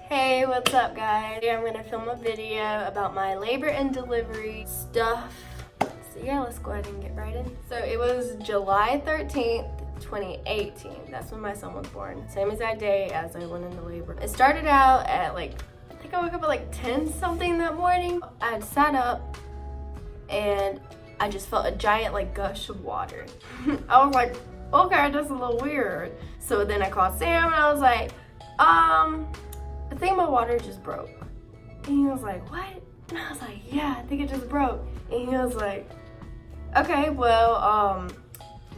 Hey, what's up guys? Today I'm gonna film a video about my labor and delivery stuff. So yeah, let's go ahead and get right in. So it was July 13th, 2018. That's when my son was born. Same exact day as I went into labor. It started out at I think I woke up at 10 something that morning. I had sat up and I just felt a giant gush of water. I was like, okay, that's a little weird. So then I called Sam and I was like, I think my water just broke. And he was like, what? And I was like, yeah, I think it just broke. And he was like, okay, well,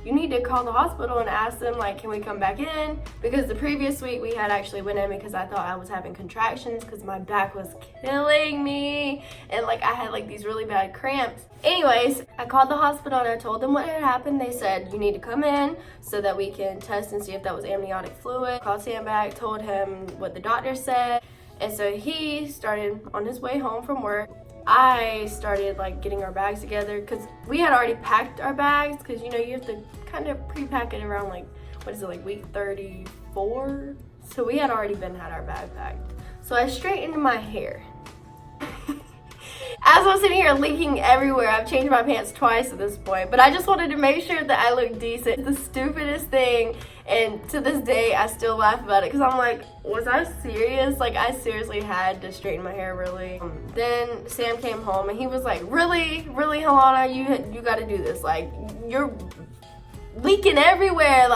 you need to call the hospital and ask them, can we come back in? Because the previous week we had actually went in because I thought I was having contractions because my back was killing me. And I had these really bad cramps. Anyways, I called the hospital and I told them what had happened. They said, you need to come in so that we can test and see if that was amniotic fluid. Called Sam back, told him what the doctor said. And so he started on his way home from work. I started getting our bags together because we had already packed our bags because you have to kind of pre-pack it around week 34. So we had already had our bag packed. So I straightened my hair. As I'm sitting here leaking everywhere, I've changed my pants twice at this point, but I just wanted to make sure that I look decent. The stupidest thing, and to this day I still laugh about it because I'm like, was I serious? I seriously had to straighten my hair really. Then Sam came home and he was like, really Helena, you got to do this. You're leaking everywhere.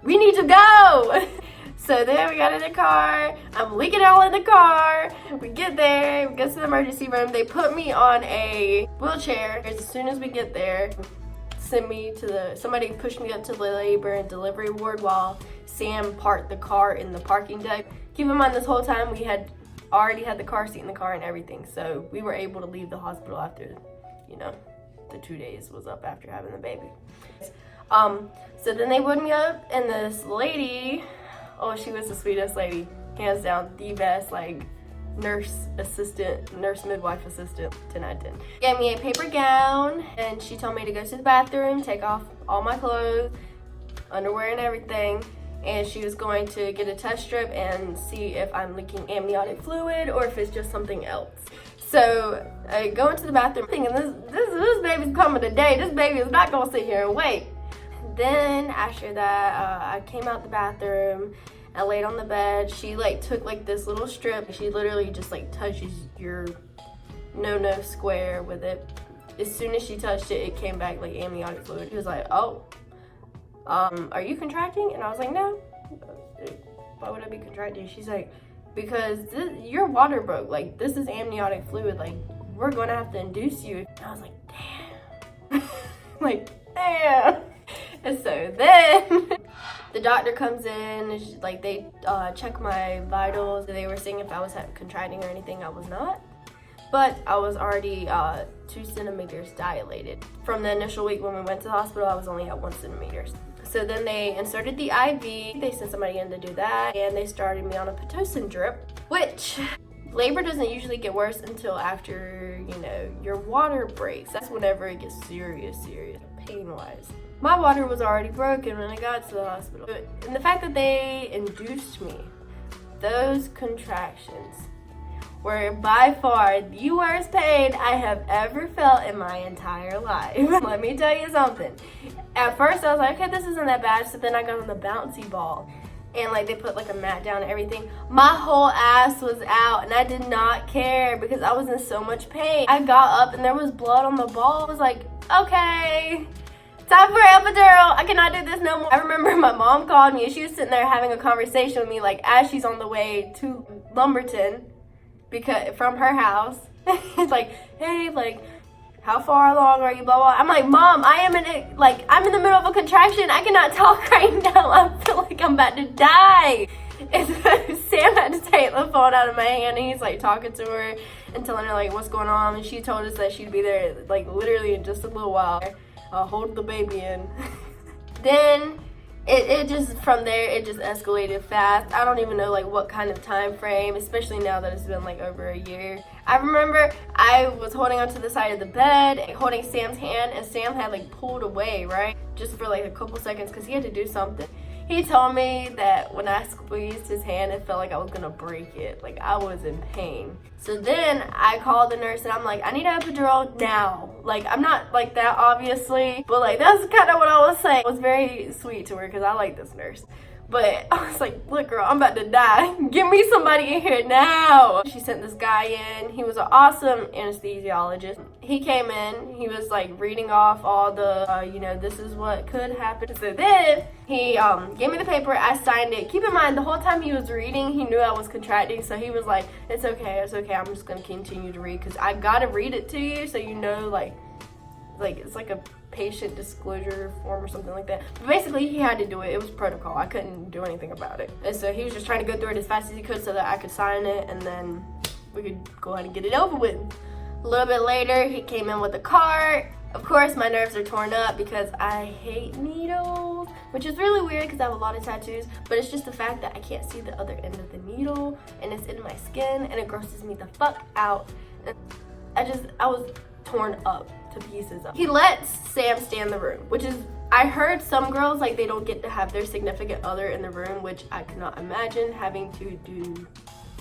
We need to go. So then we got in the car, I'm leaking all in the car, we get there, we go to the emergency room, they put me on a wheelchair. As soon as we get there, somebody pushed me up to the labor and delivery ward while Sam parked the car in the parking deck. Keep in mind this whole time we had already had the car seat in the car and everything, so we were able to leave the hospital after, the 2 days was up after having the baby. So then they put me up and this lady, oh, she was the sweetest lady, hands down, the best, nurse midwife assistant, 10 out of 10. Gave me a paper gown, and she told me to go to the bathroom, take off all my clothes, underwear and everything, and she was going to get a test strip and see if I'm leaking amniotic fluid or if it's just something else. So I go into the bathroom thinking, this baby's coming today, this baby is not gonna sit here and wait. Then after that, I came out the bathroom, I laid on the bed. She took this little strip. She literally just touches your no square with it. As soon as she touched it, it came back amniotic fluid. She was like, oh, are you contracting? And I was like, no. Why would I be contracting? She's like, because your water broke. This is amniotic fluid. We're gonna have to induce you. And I was like, damn. Damn. And so then the doctor comes in, and they check my vitals. They were seeing if I was contracting or anything. I was not, but I was already 2 centimeters dilated. From the initial week when we went to the hospital, I was only at 1 centimeter. So then they inserted the IV. They sent somebody in to do that, and they started me on a Pitocin drip, which labor doesn't usually get worse until after, your water breaks. That's whenever it gets serious, pain-wise. My water was already broken when I got to the hospital. And the fact that they induced me, those contractions were by far the worst pain I have ever felt in my entire life. Let me tell you something. At first I was like, okay, this isn't that bad. So then I got on the bouncy ball. And they put a mat down and everything. My whole ass was out and I did not care because I was in so much pain. I got up and there was blood on the ball. I was like, okay, time for epidural. I cannot do this no more. I remember my mom called me and she was sitting there having a conversation with me as she's on the way to Lumberton from her house. It's hey, how far along are you, blah, blah. I'm like, Mom, I'm in the middle of a contraction. I cannot talk right now. I feel like I'm about to die. And so Sam had to take the phone out of my hand and he's talking to her and telling her what's going on. And she told us that she'd be there literally in just a little while. I'll hold the baby in. Then it just, from there, it just escalated fast. I don't even know like what kind of time frame, especially now that it's been like over a year. I remember I was holding onto the side of the bed, holding Sam's hand, and Sam had like pulled away, right? Just for like a couple seconds because he had to do something. He told me that when I squeezed his hand, it felt like I was gonna break it. Like I was in pain. So then I called the nurse and I'm like, I need an epidural now. Like I'm not like that obviously, but like that's kind of what I was saying. It was very sweet to her because I like this nurse. But I was like, look girl, I'm about to die. Give me somebody in here now. She sent this guy in. He was an awesome anesthesiologist. He came in, he was like reading off all the, this is what could happen. So then he gave me the paper, I signed it. Keep in mind, the whole time he was reading, he knew I was contracting. So he was like, it's okay, I'm just gonna continue to read because I gotta read it to you so you know like it's like a patient disclosure form or something like that. But basically he had to do it. It was protocol. I couldn't do anything about it. And so he was just trying to go through it as fast as he could so that I could sign it and then we could go ahead and get it over with. A little bit later, he came in with a cart. Of course, my nerves are torn up because I hate needles, which is really weird because I have a lot of tattoos, but it's just the fact that I can't see the other end of the needle and it's in my skin and it grosses me the fuck out. And I was torn up to pieces. He lets Sam stay in the room, which is, I heard some girls like they don't get to have their significant other in the room, which I cannot imagine having to do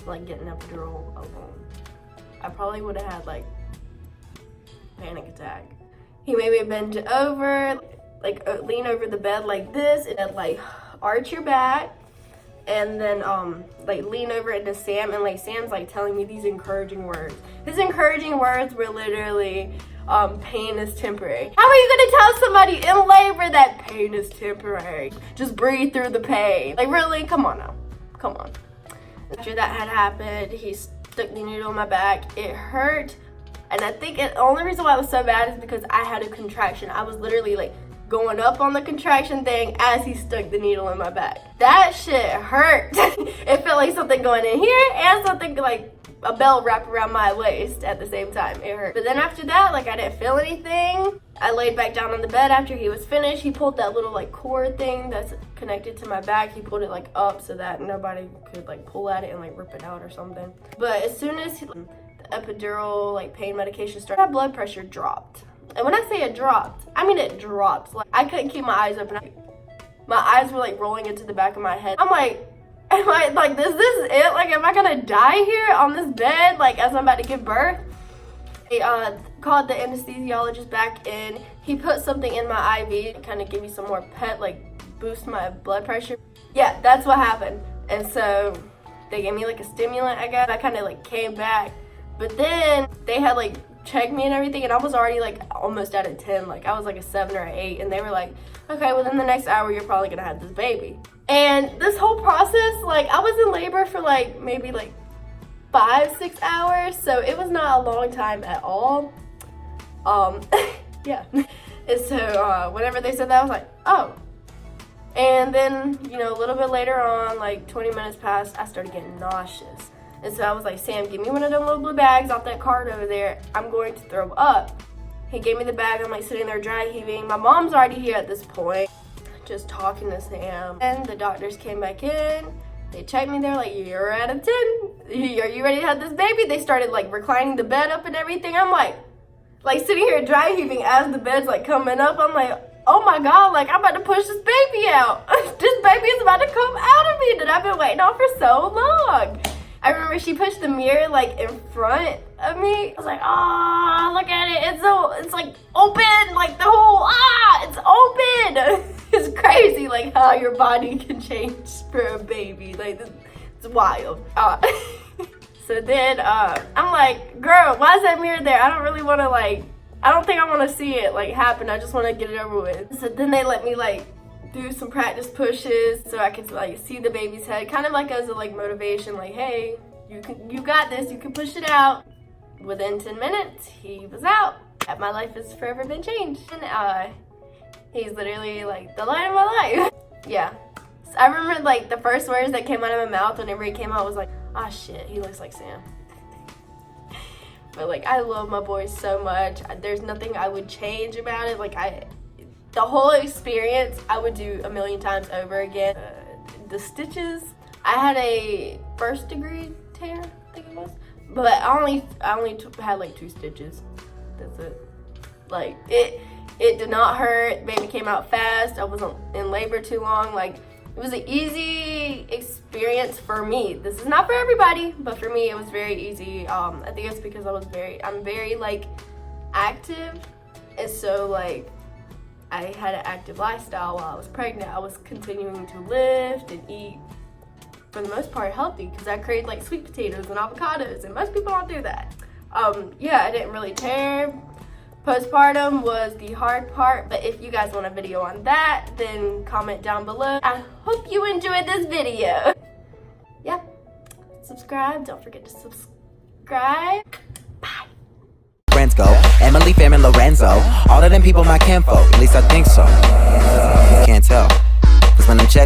like get an epidural alone. I probably would have had like panic attack. He made me bend over, like lean over the bed like this and then like arch your back and then like lean over into Sam and like Sam's like telling me these encouraging words. His encouraging words were literally pain is temporary. How are you gonna tell somebody in labor that pain is temporary? Just breathe through the pain. Like really, come on now, come on. After that had happened, he stuck the needle in my back. It hurt, and I think the only reason why it was so bad is because I had a contraction. I was literally like going up on the contraction thing as he stuck the needle in my back. That shit hurt. It felt like something going in here and something like a belt wrapped around my waist at the same time. It hurt. But then after that, like I didn't feel anything. I laid back down on the bed after he was finished. He pulled that little like cord thing that's connected to my back. He pulled it like up so that nobody could like pull at it and like rip it out or something. But as soon as the epidural like pain medication started, my blood pressure dropped. And when I say it dropped, I mean it dropped. Like I couldn't keep my eyes open. My eyes were like rolling into the back of my head. I'm like, am I like, is this it? Like, am I gonna die here on this bed, like, as I'm about to give birth? They called the anesthesiologist back in. He put something in my IV to kind of give me some more pep, like, boost my blood pressure. Yeah, that's what happened. And so they gave me, like, a stimulant, I guess. I kind of, like, came back. But then they had, like, checked me and everything, and I was already, like, almost at a 10. Like, I was, like, a 7 or an 8. And they were like, okay, within the next hour, you're probably gonna have this baby. And this whole process, like I was in labor for like maybe like 5-6 hours, so it was not a long time at all. Yeah. And so whenever they said that, I was like, oh. And then, a little bit later on, like 20 minutes passed, I started getting nauseous. And so I was like, Sam, give me one of them little blue bags off that cart over there. I'm going to throw up. He gave me the bag. I'm like sitting there dry heaving. My mom's already here at this point, just talking to Sam. And the doctors came back in. They checked me. They're like, you're at a 10. Are you ready to have this baby? They started like reclining the bed up and everything. I'm like sitting here dry heaving as the bed's like coming up. I'm like, oh my God, like I'm about to push this baby out. This baby is about to come out of me that I've been waiting on for so long. I remember she pushed the mirror like in front of me. I was like, oh, look at it. It's like open, like the whole, it's open. It's crazy like how your body can change for a baby. Like it's wild. So then I'm like, girl, why is that mirror there? I don't really want to I don't think I want to see it like happen. I just want to get it over with. So then they let me do some practice pushes so I could see the baby's head, kind of like as a motivation, like, hey, you got this, you can push it out. Within 10 minutes, he was out. My life has forever been changed. And he's literally the light of my life. Yeah. So I remember the first words that came out of my mouth whenever he came out was like, ah shit, he looks like Sam. But I love my boy so much. There's nothing I would change about it. the whole experience I would do a million times over again. The stitches, I had a first degree tear, I think it was, but I only had like 2 stitches. That's it. Like it did not hurt. Baby came out fast. I wasn't in labor too long. Like it was an easy experience for me. This is not for everybody, but for me it was very easy. I think it's because I'm very like active, and so like I had an active lifestyle while I was pregnant. I was continuing to lift and eat, for the most part, healthy, because I craved like sweet potatoes and avocados, and most people don't do that. Yeah, I didn't really tear. Postpartum was the hard part, but if you guys want a video on that, then comment down below. I hope you enjoyed this video. Yeah, subscribe. Don't forget to subscribe. Bye. Friends go, Emily, Fam, and Lorenzo. All of them people my kinfolk, at least I think so. Can't tell, 'cause when them checks